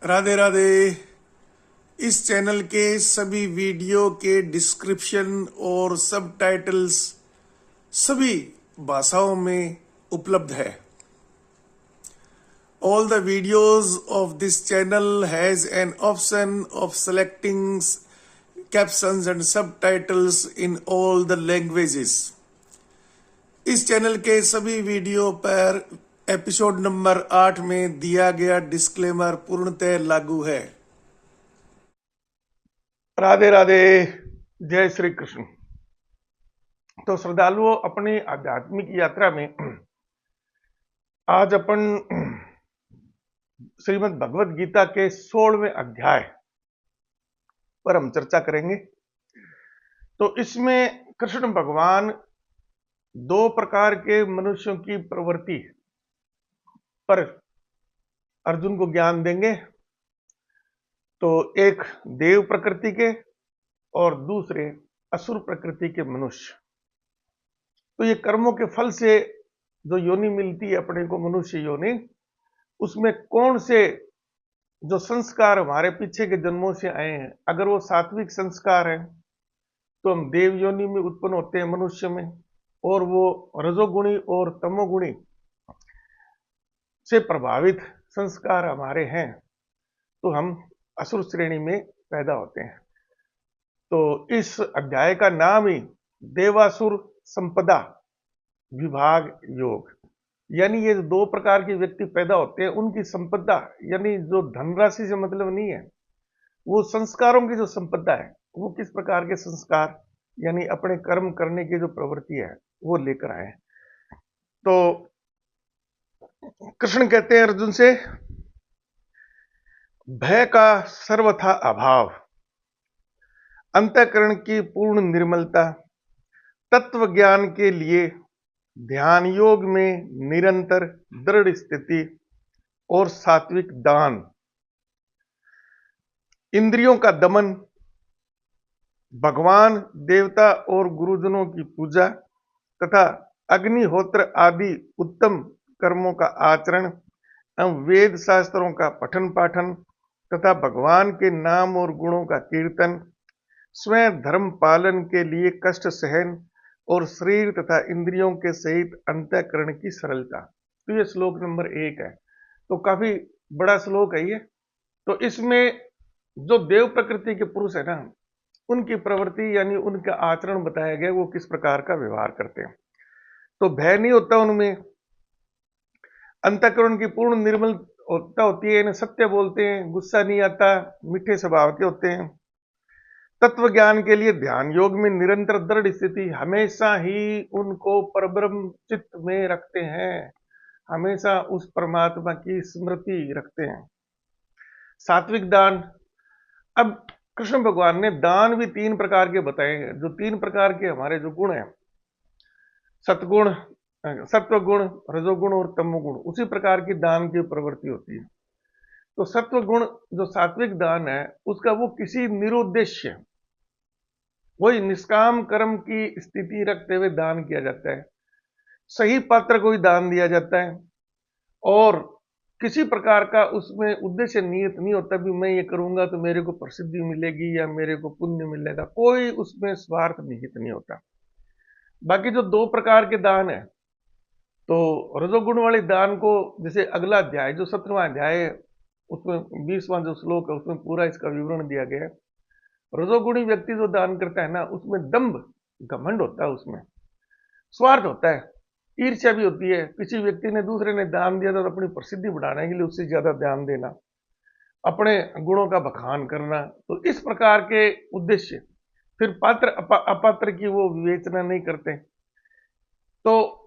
राधे राधे। इस चैनल के सभी वीडियो के डिस्क्रिप्शन और सबटाइटल्स सभी भाषाओं में उपलब्ध है। All the videos of this channel has an option of selecting captions and subtitles in all the languages. इस चैनल के सभी वीडियो पर एपिसोड नंबर 8 में दिया गया डिस्क्लेमर पूर्णतः लागू है। राधे राधे, जय श्री कृष्ण। तो श्रद्धालुओं, अपनी आध्यात्मिक यात्रा में आज अपन श्रीमद् भगवत गीता के 16वें अध्याय पर हम चर्चा करेंगे। तो इसमें कृष्ण भगवान दो प्रकार के मनुष्यों की प्रवृत्ति पर अर्जुन को ज्ञान देंगे। तो एक देव प्रकृति के और दूसरे असुर प्रकृति के मनुष्य। तो ये कर्मों के फल से जो योनि मिलती है अपने को, मनुष्य योनि, उसमें कौन से जो संस्कार हमारे पीछे के जन्मों से आए हैं, अगर वो सात्विक संस्कार हैं तो हम देव योनि में उत्पन्न होते हैं मनुष्य में, और वो रजोगुणी और तमोगुणी से प्रभावित संस्कार हमारे हैं तो हम असुर श्रेणी में पैदा होते हैं। तो इस अध्याय का नाम ही देवासुर संपदा विभाग योग, यानी ये दो प्रकार के व्यक्ति पैदा होते हैं, उनकी संपदा यानी जो धनराशि से मतलब नहीं है, वो संस्कारों की जो संपदा है, वो किस प्रकार के संस्कार यानी अपने कर्म करने की जो प्रवृत्ति है वो लेकर आए। तो कृष्ण कहते हैं अर्जुन से, भय का सर्वथा अभाव, अंतःकरण की पूर्ण निर्मलता, तत्व ज्ञान के लिए ध्यान योग में निरंतर दृढ़ स्थिति और सात्विक दान, इंद्रियों का दमन, भगवान देवता और गुरुजनों की पूजा तथा अग्निहोत्र आदि उत्तम कर्मों का आचरण एवं वेद शास्त्रों का पठन पाठन तथा भगवान के नाम और गुणों का कीर्तन, स्वयं धर्म पालन के लिए कष्ट सहन और शरीर तथा इंद्रियों के सहित अंतःकरण की सरलता। तो ये श्लोक नंबर 1 है। तो काफी बड़ा श्लोक है ये। तो इसमें जो देव प्रकृति के पुरुष है ना, उनकी प्रवृत्ति यानी उनका आचरण बताया गया, वो किस प्रकार का व्यवहार करते हैं। तो भय नहीं होता उनमें, अंतःकरण की पूर्ण निर्मलता होती है, सत्य बोलते हैं, गुस्सा नहीं आता, मीठे स्वभाव के होते हैं, तत्व ज्ञान के लिए ध्यान योग में निरंतर दृढ़ स्थिति, हमेशा ही उनको परब्रह्म चित्त में रखते हैं, हमेशा उस परमात्मा की स्मृति रखते हैं। सात्विक दान, अब कृष्ण भगवान ने दान भी 3 प्रकार के बताए हैं। जो 3 प्रकार के हमारे जो गुण हैं, सत्गुण, सत्वगुण, रजोगुण और तमोगुण, उसी प्रकार की दान की प्रवृत्ति होती है। तो सत्वगुण जो सात्विक दान है, उसका वो किसी निरुद्देश्य, वही निष्काम कर्म की स्थिति रखते हुए दान किया जाता है। सही पात्र को ही दान दिया जाता है और किसी प्रकार का उसमें उद्देश्य नियत नहीं होता भी मैं ये करूंगा तो मेरे को प्रसिद्धि मिलेगी या मेरे को पुण्य मिलेगा, कोई उसमें स्वार्थ निहित नहीं होता। बाकी जो 2 प्रकार के दान है, तो रजोगुण वाले दान को, जैसे अगला अध्याय जो 17वां अध्याय है, उसमें 20वां जो श्लोक है, उसमें पूरा इसका विवरण दिया गया है। रजोगुणी व्यक्ति जो दान करता है ना, उसमें दंभ घमंड होता है, उसमें स्वार्थ होता है, ईर्ष्या भी होती है। किसी व्यक्ति ने, दूसरे ने दान दिया तो अपनी प्रसिद्धि बढ़ाने के लिए उससे ज्यादा दान देना, अपने गुणों का बखान करना। तो इस प्रकार के उद्देश्य, फिर पात्र अपात्र की वो विवेचना नहीं करते। तो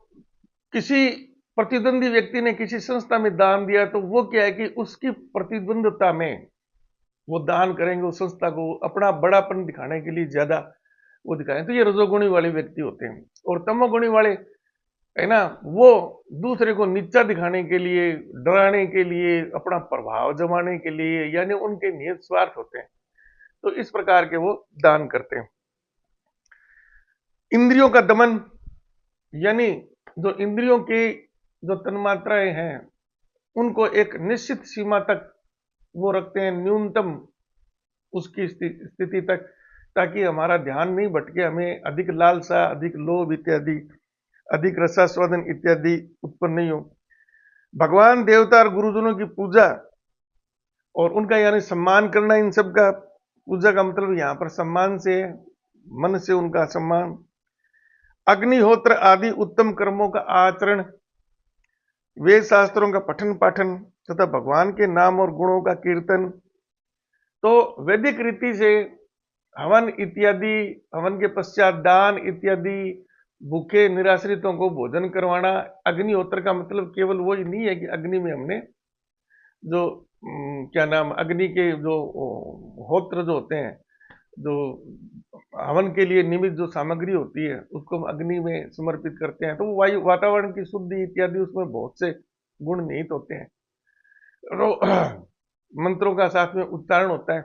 किसी प्रतिद्वंदी व्यक्ति ने किसी संस्था में दान दिया तो वो क्या है कि उसकी प्रतिद्वंदता में वो दान करेंगे, उस संस्था को अपना बड़ापन दिखाने के लिए ज्यादा वो दिखाएं। तो ये रजोगुणी वाले व्यक्ति होते हैं। और तमोगुणी वाले है ना, वो दूसरे को नीचा दिखाने के लिए, डराने के लिए, अपना प्रभाव जमाने के लिए, यानी उनके नियत स्वार्थ होते हैं। तो इस प्रकार के वो दान करते हैं। इंद्रियों का दमन, यानी जो इंद्रियों की जो तन्मात्राएं हैं, उनको एक निश्चित सीमा तक वो रखते हैं न्यूनतम उसकी स्थिति तक, ताकि हमारा ध्यान नहीं भटके, हमें अधिक लालसा, अधिक लोभ इत्यादि, अधिक रसास्वादन इत्यादि उत्पन्न नहीं हो। भगवान, देवता और गुरुजनों की पूजा और उनका यानी सम्मान करना, इन सब का पूजा का मतलब यहाँ पर सम्मान से, मन से उनका सम्मान। अग्निहोत्र आदि उत्तम कर्मों का आचरण, वेद शास्त्रों का पठन पाठन तथा भगवान के नाम और गुणों का कीर्तन। तो वैदिक रीति से हवन इत्यादि, हवन के पश्चात दान इत्यादि, भूखे निराश्रितों को भोजन करवाना। अग्निहोत्र का मतलब केवल वो ही नहीं है कि अग्नि में हमने जो क्या नाम, अग्नि के जो होत्र जो होते हैं, जो हवन के लिए निमित्त जो सामग्री होती है, उसको हम अग्नि में समर्पित करते हैं, तो वो वायु वातावरण की शुद्धि इत्यादि, उसमें बहुत से गुण निहित होते हैं। तो मंत्रों का साथ में उच्चारण होता है।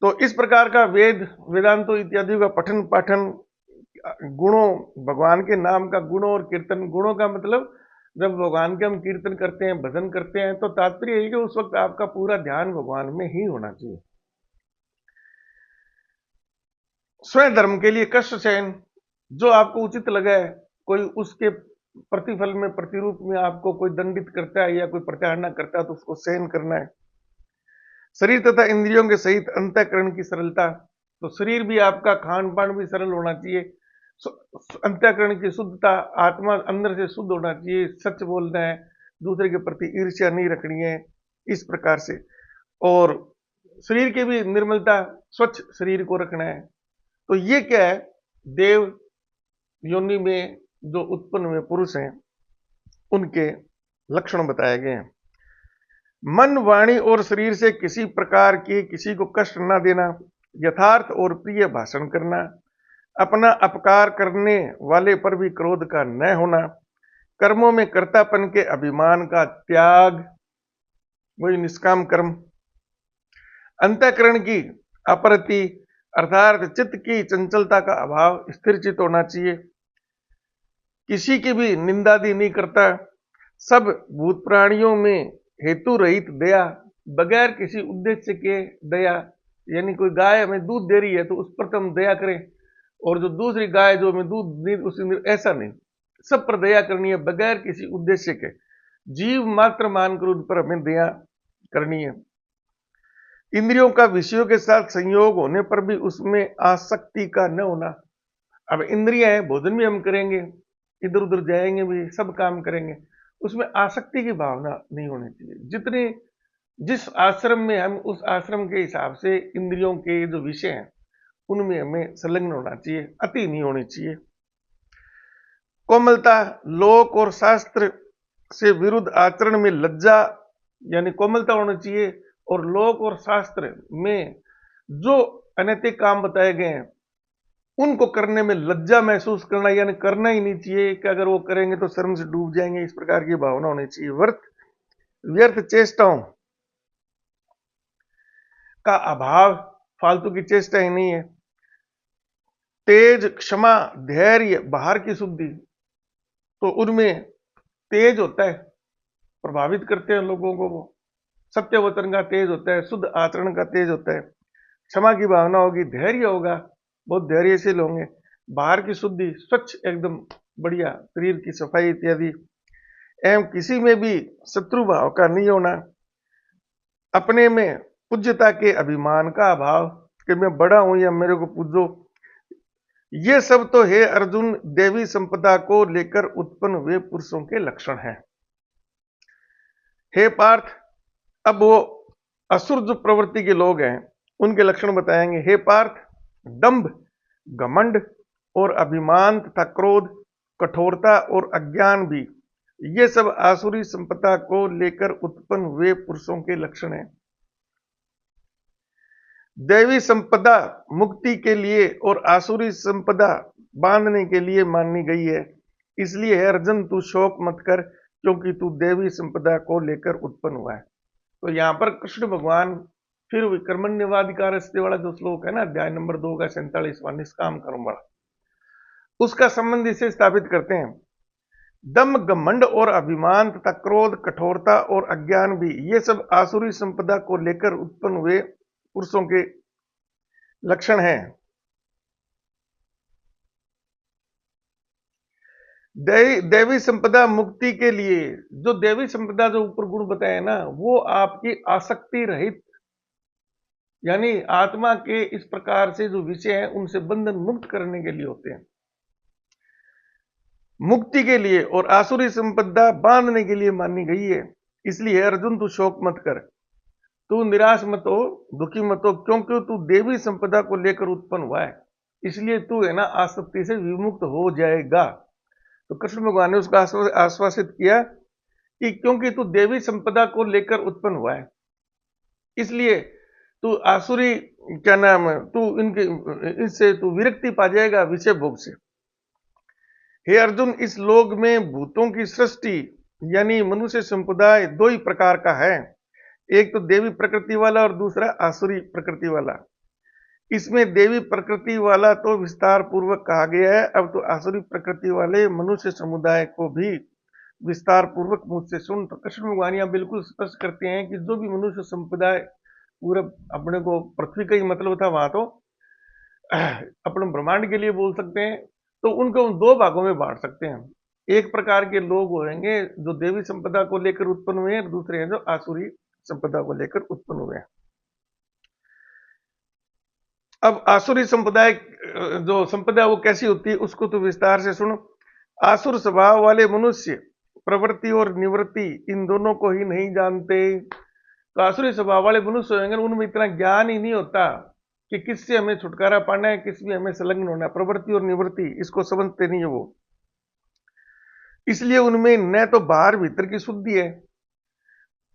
तो इस प्रकार का वेद वेदांतों इत्यादि का पठन पाठन, गुणों, भगवान के नाम का गुणों और कीर्तन। गुणों का मतलब जब भगवान के हम कीर्तन करते हैं, भजन करते हैं, तो तात्पर्य है कि उस वक्त आपका पूरा ध्यान भगवान में ही होना चाहिए। स्वयं धर्म के लिए कष्ट सहन, जो आपको उचित लगा है, कोई उसके प्रतिफल में, प्रतिरूप में आपको कोई दंडित करता है या कोई प्रताड़ना करता है, तो उसको सहन करना है। शरीर तथा इंद्रियों के सहित अंतःकरण की सरलता, तो शरीर भी आपका, खान पान भी सरल होना चाहिए। अंतःकरण की शुद्धता, आत्मा अंदर से शुद्ध होना चाहिए, सच बोलना है, दूसरे के प्रति ईर्ष्या नहीं रखनी है, इस प्रकार से। और शरीर की भी निर्मलता, स्वच्छ शरीर को रखना है। तो ये क्या है, देव योनि में जो उत्पन्न हुए पुरुष हैं, उनके लक्षण बताए गए हैं। मन, वाणी और शरीर से किसी प्रकार की किसी को कष्ट न देना, यथार्थ और प्रिय भाषण करना, अपना अपकार करने वाले पर भी क्रोध का न होना, कर्मों में कर्तापन के अभिमान का त्याग, वही निष्काम कर्म, अंतःकरण की अपरति अर्थात चित्त की चंचलता का अभाव, स्थिर चित्त होना चाहिए, किसी की भी निंदादि नहीं करता, सब भूत प्राणियों में हेतु रहित दया, बगैर किसी उद्देश्य के दया, यानी कोई गाय हमें दूध दे रही है तो उस पर तो हम दया करें, और जो दूसरी गाय जो हमें दूध नहीं, उसी ऐसा नहीं, सब पर दया करनी है बगैर किसी उद्देश्य के, जीव मात्र मानकर उन पर हमें दया करनी है। इंद्रियों का विषयों के साथ संयोग होने पर भी उसमें आसक्ति का न होना। अब इंद्रियां हैं, भोजन भी हम करेंगे, इधर उधर जाएंगे भी, सब काम करेंगे, उसमें आसक्ति की भावना नहीं होनी चाहिए। जितने जिस आश्रम में हम, उस आश्रम के हिसाब से इंद्रियों के जो विषय हैं उनमें हमें संलग्न होना चाहिए, अति नहीं होनी चाहिए। कोमलता, लोक और शास्त्र से विरुद्ध आचरण में लज्जा, यानी कोमलता होनी चाहिए, और लोक और शास्त्र में जो अनैतिक काम बताए गए हैं उनको करने में लज्जा महसूस करना, यानी करना ही नहीं चाहिए, कि अगर वो करेंगे तो शर्म से डूब जाएंगे, इस प्रकार की भावना होनी चाहिए। व्यर्थ चेष्टाओं का अभाव, फालतू की चेष्टा ही नहीं है। तेज, क्षमा, धैर्य, बाहर की शुद्धि, तो उनमें तेज होता है, प्रभावित करते हैं लोगों को, वो सत्य वचन का तेज होता है, शुद्ध आचरण का तेज होता है, क्षमा की भावना होगी, धैर्य होगा, बहुत धैर्यशील होंगे, बाहर की शुद्धि, स्वच्छ एकदम बढ़िया, शरीर की सफाई इत्यादि, एवं किसी में भी शत्रु भाव का नहीं होना, अपने में पूज्यता के अभिमान का अभाव, कि मैं बड़ा हूं या मेरे को पूजो। ये सब तो हे अर्जुन देवी संपदा को लेकर उत्पन्न हुए पुरुषों के लक्षण हैं। हे पार्थ, अब वो असुर जो प्रवृत्ति के लोग हैं उनके लक्षण बताएंगे। हे पार्थ, दंभ, घमंड और अभिमान तथा क्रोध, कठोरता और अज्ञान भी, ये सब आसुरी संपदा को लेकर उत्पन्न हुए पुरुषों के लक्षण हैं। दैवी संपदा मुक्ति के लिए और आसुरी संपदा बांधने के लिए मानी गई है। इसलिए है अर्जुन, तू शोक मत कर, क्योंकि तू देवी संपदा को लेकर उत्पन्न हुआ है। तो यहां पर कृष्ण भगवान फिर कर्मण्यवाधिकारस्ते वाला जो श्लोक है ना, अध्याय नंबर 2 का 47वां, निष्काम कर्म वाला, उसका संबंध इसे स्थापित करते हैं दम, घमंड और अभिमान तथा क्रोध, कठोरता और अज्ञान भी, ये सब आसुरी संपदा को लेकर उत्पन्न हुए पुरुषों के लक्षण हैं। दैवी संपदा मुक्ति के लिए, जो देवी संपदा जो ऊपर गुण बताए ना, वो आपकी आसक्ति रहित, यानी आत्मा के इस प्रकार से जो विषय हैं उनसे बंधन मुक्त करने के लिए होते हैं, मुक्ति के लिए, और आसुरी संपदा बांधने के लिए मानी गई है। इसलिए अर्जुन, तू शोक मत कर, तू निराश मत हो, दुखी मत हो, क्योंकि तू देवी संपदा को लेकर उत्पन्न हुआ है, इसलिए तू है ना आसक्ति से विमुक्त हो जाएगा। तो कृष्ण भगवान ने उसको आश्वासित किया कि क्योंकि तू देवी संपदा को लेकर उत्पन्न हुआ है, इसलिए तू आसुरी, क्या नाम है, तू इनके, इससे तू विरक्ति पा जाएगा विषय भोग से। हे अर्जुन, इस लोक में भूतों की सृष्टि यानी मनुष्य संप्रदाय दो ही प्रकार का है, एक तो देवी प्रकृति वाला और दूसरा आसुरी प्रकृति वाला। इसमें देवी प्रकृति वाला तो विस्तार पूर्वक कहा गया है, अब तो आसुरी प्रकृति वाले मनुष्य समुदाय को भी विस्तार पूर्वक मुझसे सुन। तो कृष्ण भगवान यहाँ बिल्कुल स्पष्ट करते हैं कि जो भी मनुष्य संप्रदाय, पूरा अपने को पृथ्वी का ही मतलब था, वहां तो अपने ब्रह्मांड के लिए बोल सकते हैं, तो उनको दो भागों में बांट सकते हैं। एक प्रकार के लोग होंगे जो देवी संपदा को लेकर उत्पन्न हुए हैं, दूसरे हैं जो आसुरी संपदा को लेकर उत्पन्न हुए हैं। अब आसुरी संप्रदाय जो संपदा वो कैसी होती है उसको तो विस्तार से सुनो। आसुर स्वभाव वाले मनुष्य प्रवृत्ति और निवृत्ति इन दोनों को ही नहीं जानते। तो आसुरी स्वभाव वाले मनुष्य होंगे, उनमें इतना ज्ञान ही नहीं होता कि किससे हमें छुटकारा पाना है, किस में हमें संलग्न होना है। प्रवृत्ति और निवृत्ति इसको समझते नहीं है वो, इसलिए उनमें न तो बाहर भीतर की शुद्धि है,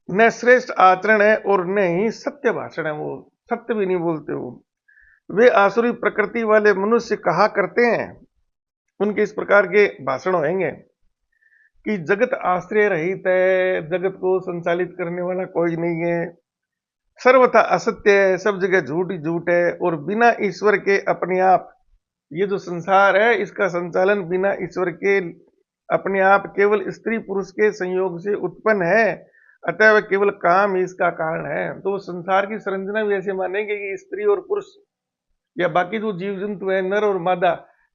न श्रेष्ठ आचरण है, और न ही सत्य भाषण है, वो सत्य भी नहीं बोलते। वो वे आसुरी प्रकृति वाले मनुष्य कहा करते हैं, उनके इस प्रकार के भाषण होंगे कि जगत आश्रय रहित है, जगत को संचालित करने वाला कोई नहीं है, सर्वथा असत्य है, सब जगह झूठ ही झूठ है, और बिना ईश्वर के अपने आप, ये जो संसार है इसका संचालन बिना ईश्वर के अपने आप केवल स्त्री पुरुष के संयोग से उत्पन्न है, अतः वह केवल काम ही इसका कारण है। तो संसार की संरचना भी ऐसे मानेंगे कि स्त्री और पुरुष या बाकी जो जीव जंतु है, नर और मादा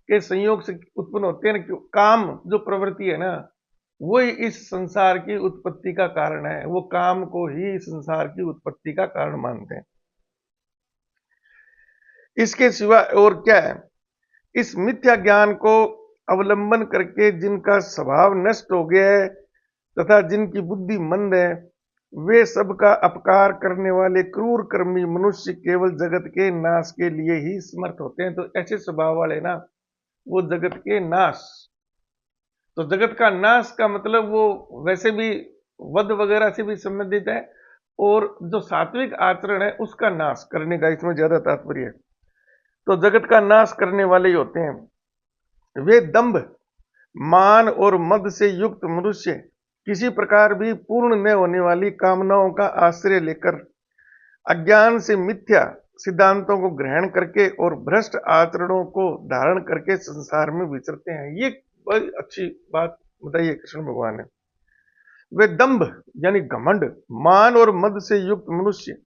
के संयोग से उत्पन्न होते हैं। काम जो प्रवृत्ति है ना, वो इस संसार की उत्पत्ति का कारण है, वो काम को ही संसार की उत्पत्ति का कारण मानते हैं। इसके सिवा और क्या है? इस मिथ्या ज्ञान को अवलंबन करके जिनका स्वभाव नष्ट हो गया है तथा जिनकी बुद्धि मंद है, वे सबका अपकार करने वाले क्रूर कर्मी मनुष्य केवल जगत के नाश के लिए ही समर्थ होते हैं। तो ऐसे स्वभाव वाले ना, वो जगत के नाश, तो जगत का नाश का मतलब वो वैसे भी वध वगैरह से भी संबंधित है, और जो सात्विक आचरण है उसका नाश करने का इसमें ज्यादा तात्पर्य है। तो जगत का नाश करने वाले ही होते हैं। वे दंभ, मान और मद से युक्त मनुष्य किसी प्रकार भी पूर्ण न होने वाली कामनाओं का आश्रय लेकर अज्ञान से मिथ्या सिद्धांतों को ग्रहण करके और भ्रष्ट आचरणों को धारण करके संसार में विचरते हैं। ये बड़ी अच्छी बात बताइए कृष्ण भगवान ने। वे दंभ यानी घमंड, मान और मद से युक्त मनुष्य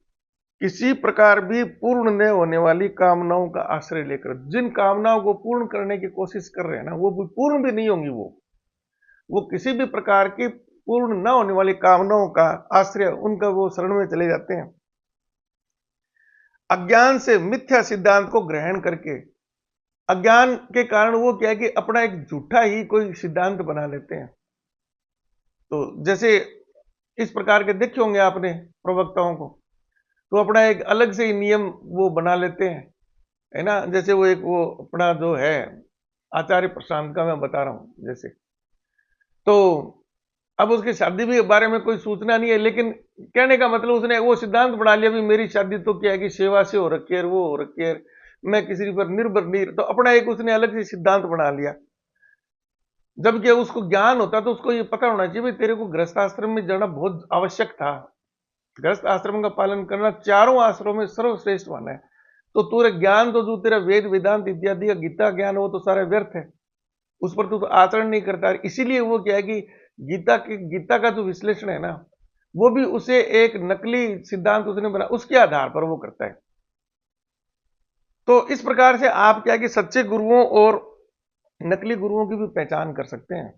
किसी प्रकार भी पूर्ण न होने वाली कामनाओं का आश्रय लेकर, जिन कामनाओं को पूर्ण करने की कोशिश कर रहे हैं ना, वो पूर्ण भी नहीं होंगी। वो किसी भी प्रकार की पूर्ण न होने वाली कामनाओं का आश्रय, उनका वो शरण में चले जाते हैं। अज्ञान से मिथ्या सिद्धांत को ग्रहण करके, अज्ञान के कारण वो क्या है कि अपना एक झूठा ही कोई सिद्धांत बना लेते हैं। तो जैसे इस प्रकार के देखे होंगे आपने प्रवक्ताओं को, तो अपना एक अलग से ही नियम वो बना लेते हैं, है ना। जैसे वो एक वो अपना जो है आचार्य प्रशांत का मैं बता रहा हूं, जैसे तो अब उसकी शादी के बारे में कोई सूचना नहीं है, लेकिन कहने का मतलब उसने वो सिद्धांत बना लिया भी मेरी शादी तो क्या है कि सेवा से हो रखी है, वो हो रखी है, मैं किसी पर निर्भर नहीं। तो अपना एक उसने अलग से सिद्धांत बना लिया, जबकि उसको ज्ञान होता तो उसको ये पता होना चाहिए भाई तेरे को गृहस्थ आश्रम में जाना बहुत आवश्यक था, गृहस्थ आश्रम का पालन करना चारों आश्रमों में सर्वश्रेष्ठ माना है। तो तेरा ज्ञान तो जो तेरा वेद वेदांत इत्यादि का गीता ज्ञान वो तो सारा व्यर्थ है। उस पर तो आचरण नहीं करता। इसीलिए वो क्या है कि गीता का जो विश्लेषण है ना, वो भी उसे एक नकली सिद्धांत उसने बना, उसके आधार पर वो करता है। तो इस प्रकार से आप क्या है कि सच्चे गुरुओं और नकली गुरुओं की भी पहचान कर सकते हैं।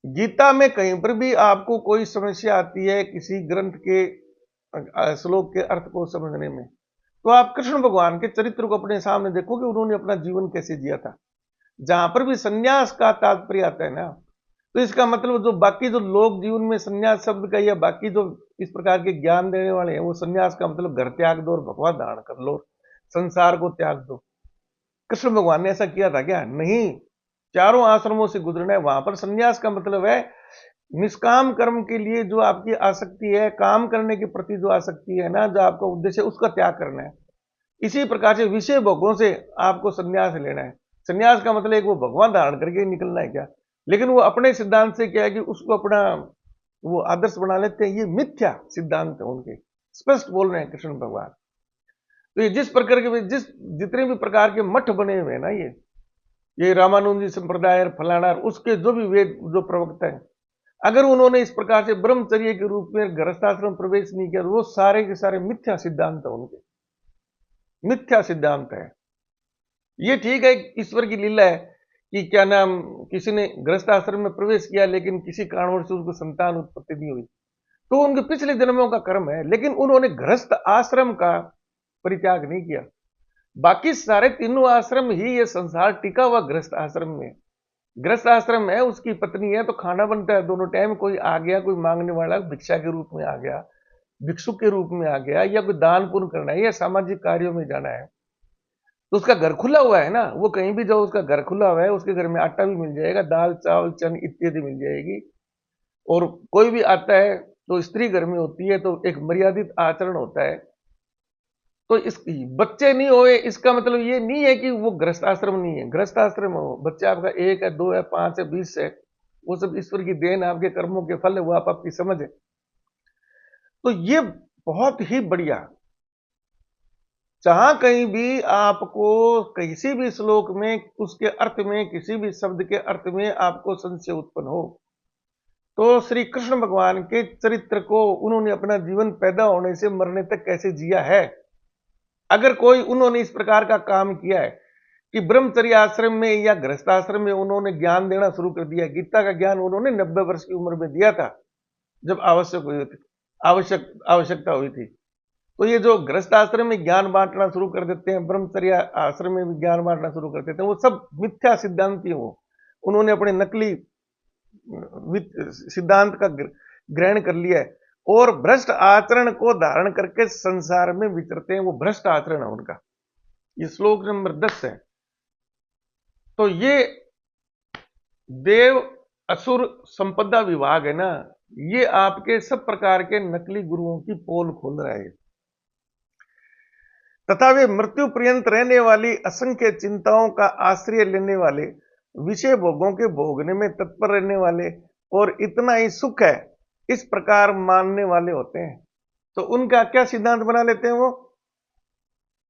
गीता में कहीं पर भी आपको कोई समस्या आती है किसी ग्रंथ के श्लोक के अर्थ को समझने में, तो आप कृष्ण भगवान के चरित्र को अपने सामने देखो कि उन्होंने अपना जीवन कैसे जिया था। जहां पर भी संन्यास का तात्पर्य आता है ना, तो इसका मतलब जो बाकी जो लोग जीवन में संन्यास शब्द का या बाकी जो इस प्रकार के ज्ञान देने वाले हैं, वो संन्यास का मतलब घर त्याग दो और भगवा धारण कर लो, संसार को त्याग दो। कृष्ण भगवान ने ऐसा किया था क्या? नहीं। चारों आश्रमों से गुजरना है। वहां पर संन्यास का मतलब है निष्काम कर्म के लिए जो आपकी आसक्ति है, काम करने के प्रति जो आसक्ति है ना, जो आपका उद्देश्य है, उसका त्याग करना है। इसी प्रकार से विषय भोगों से आपको संन्यास लेना है। संन्यास का मतलब एक वो भगवान धारण करके निकलना है क्या? लेकिन वो अपने सिद्धांत से क्या है कि उसको अपना वो आदर्श बना लेते हैं। ये मिथ्या सिद्धांत है उनके, स्पष्ट बोल रहे हैं कृष्ण भगवान। तो ये जिस प्रकार के जितने भी प्रकार के मठ बने हुए हैं ना, ये रामानुजी संप्रदाय फलाना, उसके जो भी वेद जो प्रवक्ता है, अगर उन्होंने इस प्रकार से ब्रह्मचर्य के रूप में गृहस्थाश्रम प्रवेश नहीं किया, तो वो सारे के सारे मिथ्या सिद्धांत है उनके, मिथ्या सिद्धांत है। ये ठीक है, ईश्वर की लीला है कि क्या नाम, किसी ने गृहस्थ आश्रम में प्रवेश किया लेकिन किसी कारणवश से उसको संतान उत्पत्ति नहीं हुई, तो उनके पिछले जन्मों का कर्म है, लेकिन उन्होंने गृहस्थ आश्रम का परित्याग नहीं किया। बाकी सारे तीनों आश्रम ही ये संसार टिका हुआ गृहस्थ आश्रम में। गृहस्थ आश्रम है, उसकी पत्नी है, तो खाना बनता है दोनों टाइम। कोई आ गया, कोई मांगने वाला भिक्षा के रूप में आ गया, भिक्षुक के रूप में आ गया, या कोई दान पुण्य करना है या सामाजिक कार्यों में जाना है, तो उसका घर खुला हुआ है ना। वो कहीं भी जाओ, उसका घर खुला हुआ है, उसके घर में आटा भी मिल जाएगा, दाल चावल चन इत्यादि मिल जाएगी। और कोई भी आता है तो स्त्री घर में होती है, तो एक मर्यादित आचरण होता है। तो इस बच्चे नहीं होए इसका मतलब ये नहीं है कि वो गृहस्थ आश्रम नहीं है। गृहस्थ आश्रम हो, बच्चे आपका 1 है, 2 है, 5 है, 20 है, वो सब ईश्वर की देन, आपके कर्मों के फल है, वो आपकी समझ है। तो ये बहुत ही बढ़िया। जहां कहीं भी आपको किसी भी श्लोक में, उसके अर्थ में, किसी भी शब्द के अर्थ में आपको संशय उत्पन्न हो, तो श्री कृष्ण भगवान के चरित्र को, उन्होंने अपना जीवन पैदा होने से मरने तक कैसे जिया है, अगर कोई उन्होंने इस प्रकार का काम किया है कि ब्रह्मचर्य आश्रम में या गृहस्थाश्रम में उन्होंने ज्ञान देना शुरू कर दिया। गीता का ज्ञान उन्होंने 90 वर्ष की उम्र में दिया था, जब आवश्यकता हुई थी। तो ये जो गृहस्थ आश्रम में ज्ञान बांटना शुरू कर देते हैं, ब्रह्मचर्य आश्रम में भी ज्ञान बांटना शुरू कर देते हैं, वो सब मिथ्या सिद्धांती हो। उन्होंने अपने नकली सिद्धांत का ग्रहण कर लिया है और भ्रष्ट आचरण को धारण करके संसार में विचरते हैं। वो भ्रष्ट आचरण है उनका। ये श्लोक नंबर 10 है। तो ये देव असुर संपदा विभाग है ना, ये आपके सब प्रकार के नकली गुरुओं की पोल खोल रहा है, तथा वे मृत्यु पर्यंत रहने वाली असंख्य चिंताओं का आश्रय लेने वाले, विषय भोगों के भोगने में तत्पर रहने वाले और इतना ही सुख है इस प्रकार मानने वाले होते हैं। तो उनका क्या सिद्धांत बना लेते हैं वो,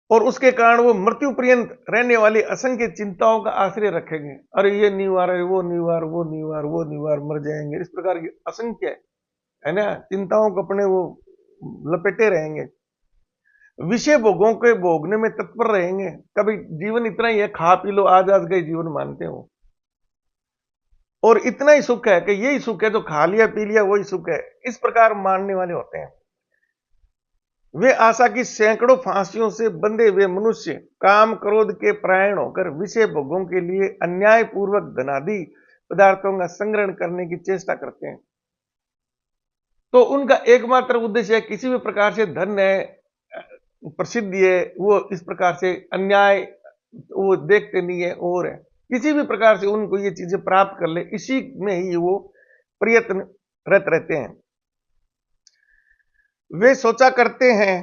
और उसके कारण वो मृत्यु पर्यंत रहने वाली असंख्य चिंताओं का आश्रय रखेंगे। अरे ये निवार है, वो निवार, वो निवार, वो निवार, मर जाएंगे, इस प्रकार की असंख्य है ना चिंताओं को अपने वो लपेटे रहेंगे। विषय भोगों के भोगने में तत्पर रहेंगे। कभी जीवन इतना ही है, खा पी लो, आज आज गए जीवन मानते हो, और इतना ही सुख है कि यही सुख है, जो खा लिया पी लिया वही सुख है, इस प्रकार मानने वाले होते हैं। वे आशा की सैकड़ों फांसियों से बंधे हुए मनुष्य काम क्रोध के परायण होकर विषय भोगों के लिए अन्याय पूर्वक धनादि पदार्थों का संग्रहण करने की चेष्टा करते हैं। तो उनका एकमात्र उद्देश्य है, किसी भी प्रकार से धन है, प्रसिद्धि है, वो इस प्रकार से अन्याय वो देखते नहीं है, और है किसी भी प्रकार से उनको ये चीजें प्राप्त कर ले, इसी में ही वो प्रयत्नरत रहते हैं। वे सोचा करते हैं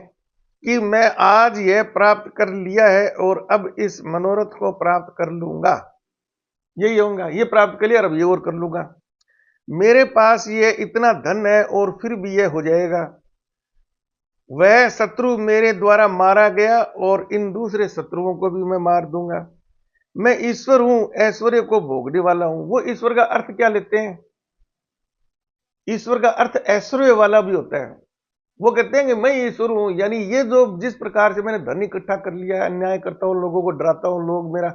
कि मैं आज यह प्राप्त कर लिया है और अब इस मनोरथ को प्राप्त कर लूंगा, यही होगा, ये प्राप्त कर लिया और अब ये और कर लूंगा, मेरे पास ये इतना धन है और फिर भी यह हो जाएगा, वह शत्रु मेरे द्वारा मारा गया और इन दूसरे शत्रुओं को भी मैं मार दूंगा, मैं ईश्वर हूं, ऐश्वर्य को भोगने वाला हूं। वो ईश्वर का अर्थ क्या लेते हैं? ईश्वर का अर्थ ऐश्वर्य वाला भी होता है। वो कहते हैं कि मैं ईश्वर हूं, यानी ये जो जिस प्रकार से मैंने धन इकट्ठा कर लिया है, अन्याय करता हूं, लोगों को डराता हूं, लोग मेरा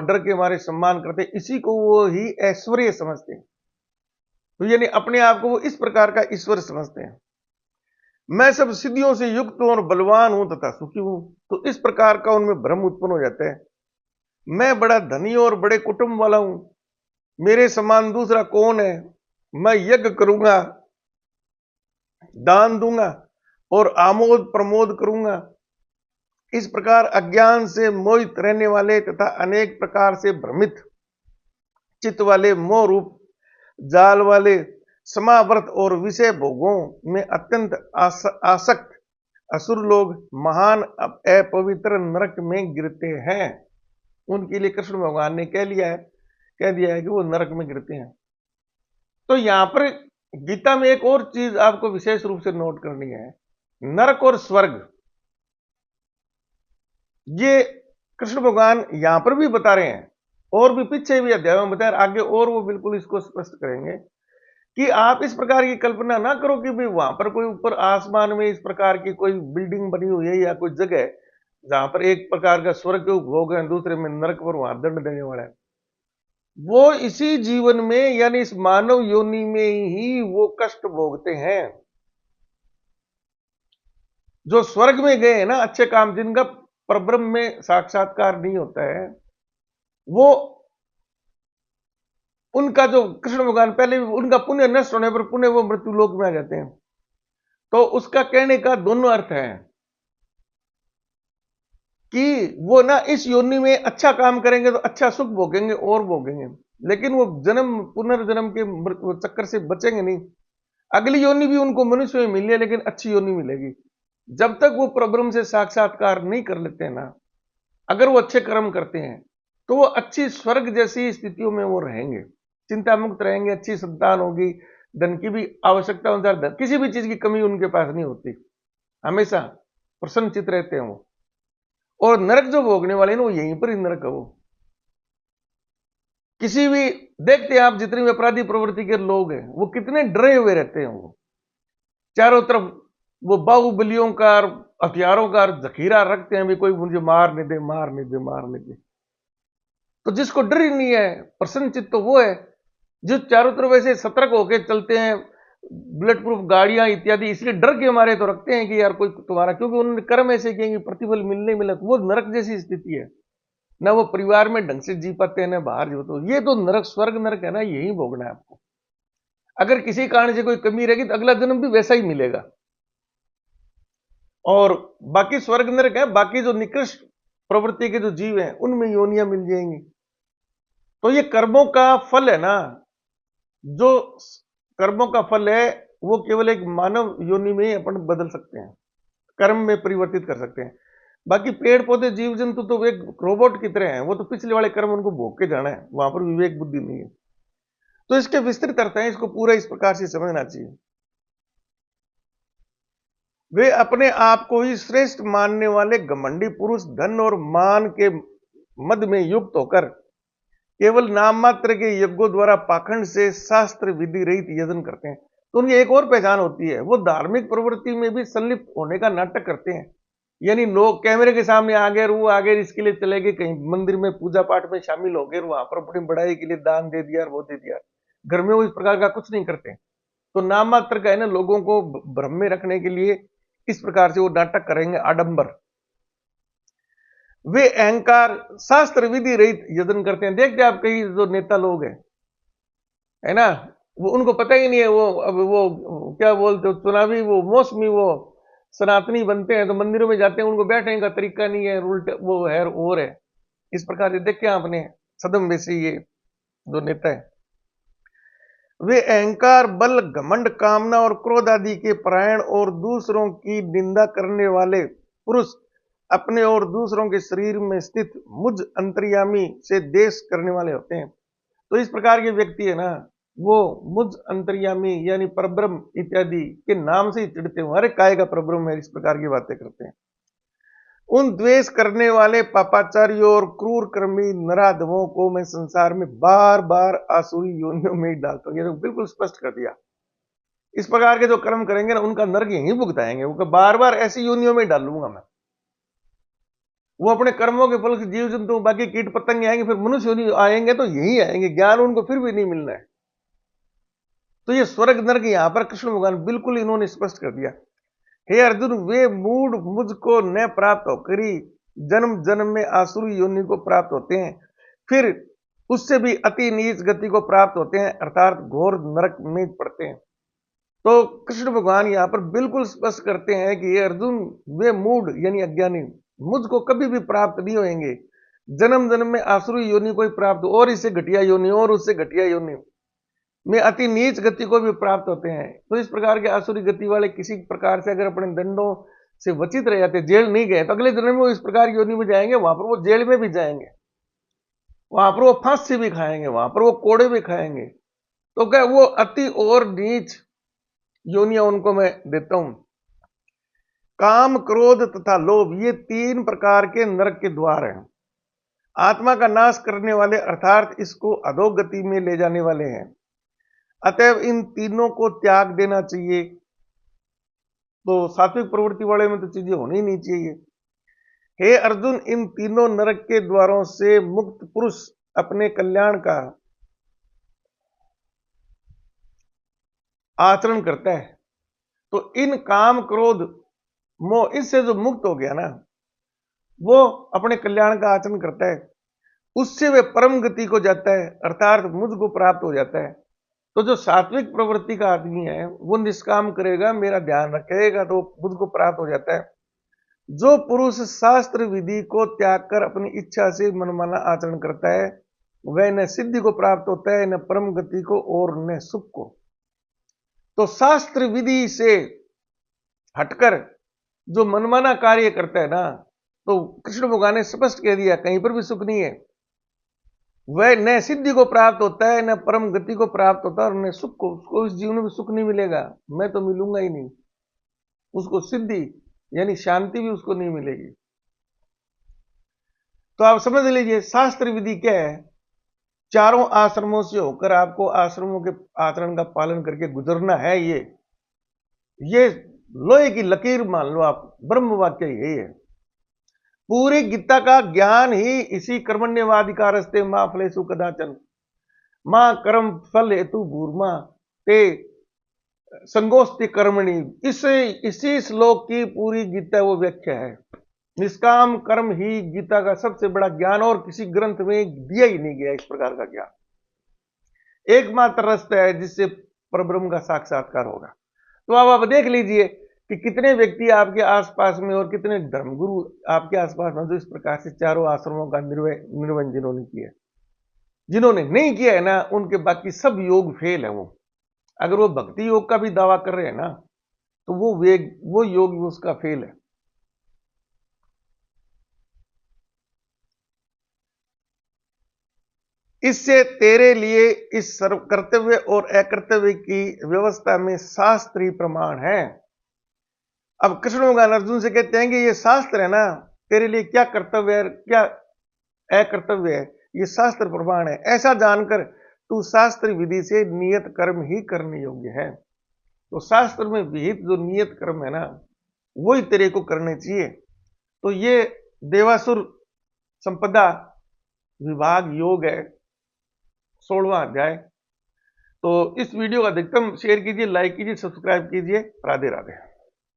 डर के मारे सम्मान करते हैं, इसी को वो ही ऐश्वर्य समझते हैं। तो यानी अपने आप को वो इस प्रकार का ईश्वर समझते हैं। मैं सब सिद्धियों से युक्त हूं और बलवान हूं तथा सुखी हूं। तो इस प्रकार का उनमें भ्रम उत्पन्न हो जाता है। मैं बड़ा धनी और बड़े कुटुंब वाला हूं, मेरे समान दूसरा कौन है? मैं यज्ञ करूंगा, दान दूंगा और आमोद प्रमोद करूंगा। इस प्रकार अज्ञान से मोहित रहने वाले तथा अनेक प्रकार से भ्रमित चित्त वाले, मोह रूप जाल वाले, समाव्रत और विषय भोगों में अत्यंत आसक्त असुर लोग महान अपवित्र नरक में गिरते हैं। उनके लिए कृष्ण भगवान ने कह दिया है कि वो नरक में गिरते हैं। तो यहां पर गीता में एक और चीज आपको विशेष रूप से नोट करनी है। नरक और स्वर्ग, ये कृष्ण भगवान यहां पर भी बता रहे हैं और भी पीछे भी अध्याय में बताया, आगे और वो बिल्कुल इसको स्पष्ट करेंगे कि आप इस प्रकार की कल्पना ना करो कि भाई वहां पर कोई ऊपर आसमान में इस प्रकार की कोई बिल्डिंग बनी हुई है या कोई जगह जहां पर एक प्रकार का स्वर्ग के उपभोग है, दूसरे में नरक पर वहां दंड देने वाला है। वो इसी जीवन में यानी इस मानव योनि में ही वो कष्ट भोगते हैं। जो स्वर्ग में गए हैं ना, अच्छे काम जिनका परब्रह्म में साक्षात्कार नहीं होता है, वो उनका जो कृष्ण भगवान पहले उनका पुण्य नष्ट होने पर पुण्य वो मृत्यु लोक में आ जाते हैं। तो उसका कहने का दोनों अर्थ है कि वो ना इस योनि में अच्छा काम करेंगे तो अच्छा सुख भोगेंगे और भोगेंगे, लेकिन वो जन्म पुनर्जन्म के चक्कर से बचेंगे नहीं। अगली योनि भी उनको मनुष्य में मिली है, लेकिन अच्छी योनि मिलेगी। जब तक वो परब्रह्म से साक्षात्कार नहीं कर लेते हैं ना, अगर वो अच्छे कर्म करते हैं तो वो अच्छी स्वर्ग जैसी स्थितियों में वो रहेंगे, चिंता मुक्त रहेंगे, अच्छी संतान होगी, धन की भी आवश्यकता अनुसार किसी भी चीज की कमी उनके पास नहीं होती, हमेशा प्रसन्नचित रहते हैं वो। और नरक जो भोगने वाले हैं वो यहीं पर ही नरक है। वो किसी भी देखते हैं आप, जितने भी अपराधी प्रवृत्ति के लोग हैं वो कितने डरे हुए रहते हैं। वो चारों तरफ वो बाहुबलियों का हथियारों का जखीरा रखते हैं, भी कोई मुझे मार नहीं दे, मार नहीं दे, मार नहीं दे। तो जिसको डर ही नहीं है, प्रसन्न चित्त, तो वो है जो चारों तरफ ऐसे सतर्क होकर चलते हैं, बुलेट प्रूफ गाड़ियां इत्यादि, इसलिए डर के मारे तो रखते हैं कि यार कोई तुम्हारा, क्योंकि उन्होंने कर्म ऐसे किए कि प्रतिफल मिलने मिला। वो नरक जैसी स्थिति है, ना वो परिवार में ढंग से जी पाते हैं ना बाहर जो। तो ये तो नरक स्वर्ग नरक है ना, यही भोगना है आपको। अगर किसी कारण से कोई कमी रहेगी तो अगला जन्म भी वैसा ही मिलेगा। और बाकी स्वर्ग नरक है, बाकी जो निकृष्ट प्रवृत्ति के जो जीव हैं उनमें योनियां मिल जाएंगी। तो ये कर्मों का फल है ना, जो कर्मों का फल है वो केवल एक मानव योनि में ही अपन बदल सकते हैं, कर्म में परिवर्तित कर सकते हैं। बाकी पेड़ पौधे जीव जंतु तो एक रोबोट की तरह हैं, वो तो पिछले वाले कर्म उनको भोग के जाना है, वहां पर विवेक बुद्धि नहीं है। तो इसके विस्तृत अर्थ हैं, इसको पूरा इस प्रकार से समझना चाहिए। वे अपने आप को ही श्रेष्ठ मानने वाले घमंडी पुरुष धन और मान के मद में युक्त होकर केवल नाम मात्र के यज्ञों द्वारा पाखंड से शास्त्र विधि रहित यजन करते हैं। तो उनकी एक और पहचान होती है, वो धार्मिक प्रवृत्ति में भी संलिप्त होने का नाटक करते हैं। यानी लोग कैमरे के सामने आ गए, वो आगे इसके लिए चले गए, कहीं मंदिर में पूजा पाठ में शामिल हो गए, वहां पर अपनी बढ़ाई के लिए दान दे दिया, वो दे दिया। घर में वो इस प्रकार का कुछ नहीं करते। तो नाम मात्र का है ना, लोगों को भ्रम में रखने के लिए इस प्रकार से वो नाटक करेंगे, आडंबर। वे अहंकार शास्त्र विधि रहित यजन करते हैं। देखते आप कई जो नेता लोग हैं, है ना, वो उनको पता ही नहीं है, वो अब वो क्या बोलते, चुनावी वो मौसमी वो सनातनी बनते हैं, तो मंदिरों में जाते हैं, उनको बैठने का तरीका नहीं है, उल्टे वो है और है। इस प्रकार से देखे आपने सदम वैसे ये जो नेता है, वे अहंकार बल घमंड कामना और क्रोध आदि के परायण और दूसरों की निंदा करने वाले पुरुष अपने और दूसरों के शरीर में स्थित मुझ अंतर्यामी से देश करने वाले होते हैं। तो इस प्रकार के व्यक्ति है ना, वो मुझ अंतर्यामी यानी परब्रह्म इत्यादि के नाम से ही चिढ़ते हैं, अरे काय का परब्रह्म है, इस प्रकार की बातें करते हैं। उन द्वेष करने वाले पापाचारियों और क्रूर कर्मी नराधमों को मैं संसार में बार बार आसुरी योनियों में ही डालता हूं। ये तो बिल्कुल स्पष्ट कर दिया। इस प्रकार के जो कर्म करेंगे ना, उनका नरक यहीं भुगताएंगे, वो बार बार ऐसी योनियों में डालूंगा मैं। वो अपने कर्मों के फल से जीव जंतु बाकी कीट पतंगे आएंगे, फिर मनुष्य योनि आएंगे तो यही आएंगे, ज्ञान उनको फिर भी नहीं मिलना है। तो ये स्वर्ग नरक यहां पर कृष्ण भगवान बिल्कुल इन्होंने स्पष्ट कर दिया। हे अर्जुन, वे मूढ़ मुझको न प्राप्त होकर ही जन्म जन्म में आसुरी योनि को प्राप्त होते हैं, फिर उससे भी अति नीच गति को प्राप्त होते हैं, अर्थात घोर नरक में पड़ते हैं। तो कृष्ण भगवान यहां पर बिल्कुल स्पष्ट करते हैं कि ये अर्जुन, वे मूढ़ यानी अज्ञानी मुझको कभी भी प्राप्त नहीं होंगे, जन्म जन्म में आसुरी योनि को ही प्राप्त, और इससे घटिया योनि और उससे घटिया योनि में अति नीच गति को भी प्राप्त होते हैं। तो इस प्रकार के आसुरी गति वाले किसी प्रकार से अगर अपने दंडों से वंचित रह जाते, जेल नहीं गए, तो अगले जन्म में वो इस प्रकार की योनि में जाएंगे, वहां पर वो जेल में भी जाएंगे, वहां पर वो फांसी भी खाएंगे, वहां पर वो कोड़े भी खाएंगे। तो क्या वो अति और नीच योनियां उनको मैं देता हूं। काम, क्रोध तथा लोभ, ये 3 प्रकार के नरक के द्वार हैं। आत्मा का नाश करने वाले, अर्थात इसको अधोगति में ले जाने वाले हैं। अतएव इन तीनों को त्याग देना चाहिए। तो सात्विक प्रवृत्ति वाले में तो चीजें होनी ही नहीं चाहिए। हे अर्जुन, इन तीनों नरक के द्वारों से मुक्त पुरुष अपने कल्याण का आचरण करता है। तो इन काम, क्रोध, मोह, इससे जो मुक्त हो गया ना, वो अपने कल्याण का आचरण करता है, उससे वे परम गति को जाता है, अर्थात मुझ को प्राप्त हो जाता है। तो जो सात्विक प्रवृत्ति का आदमी है, वो निष्काम करेगा, मेरा ध्यान रखेगा, तो मुझ को प्राप्त हो जाता है। जो पुरुष शास्त्र विधि को त्याग कर अपनी इच्छा से मनमाना आचरण करता है, वह न सिद्धि को प्राप्त होता है, न परम गति को, और न सुख को। तो शास्त्र विधि से हटकर जो मनमाना कार्य करता है ना, तो कृष्ण भगवान ने स्पष्ट कह दिया, कहीं पर भी सुख नहीं है। वह न सिद्धि को प्राप्त होता है, न परम गति को प्राप्त होता है, और न सुख को। उसको इस जीवन में सुख नहीं मिलेगा, मैं तो मिलूंगा ही नहीं। उसको सिद्धि यानी शांति भी उसको नहीं मिलेगी। तो आप समझ लीजिए, शास्त्र विधि क्या है। चारों आश्रमों से होकर आपको आश्रमों के आचरण का पालन करके गुजरना है। ये लोहे की लकीर मान लो आप, ब्रह्म वाक्य यही है। पूरी गीता का ज्ञान ही इसी कर्मण्यवाधिकारस्ते मां फलेषु कदाचन मां कर्म फल हेतु भूर्मा ते संगोस्ति कर्मणि, इसी श्लोक की पूरी गीता वो व्याख्या है। निष्काम कर्म ही गीता का सबसे बड़ा ज्ञान, और किसी ग्रंथ में दिया ही नहीं गया इस प्रकार का ज्ञान। एकमात्र रास्ता है जिससे परब्रह्म का साक्षात्कार होगा। तो अब आप देख लीजिए कि कितने व्यक्ति आपके आसपास में और कितने धर्मगुरु आपके आसपास में जो इस प्रकार से चारों आश्रमों का निर्वहन जिन्होंने किया। जिन्होंने नहीं किया है ना, उनके बाकी सब योग फेल है। वो अगर वो भक्ति योग का भी दावा कर रहे हैं ना, तो वो योग उसका फेल है। इससे तेरे लिए इस सर्व कर्तव्य और अकर्तव्य की व्यवस्था में शास्त्रीय प्रमाण है। अब कृष्ण भगवान अर्जुन से कहते हैं कि ये शास्त्र है ना, तेरे लिए क्या कर्तव्य है क्या अकर्तव्य है, ये शास्त्र प्रमाण है। ऐसा जानकर तू शास्त्र विधि से नियत कर्म ही करने योग्य है। तो शास्त्र में विहित जो नियत कर्म है ना, वही तेरे को करने चाहिए। तो ये देवासुर संपदा विभाग योग है, 16वां अध्याय। तो इस वीडियो का अधिकतम शेयर कीजिए, लाइक कीजिए, सब्सक्राइब कीजिए। राधे राधे।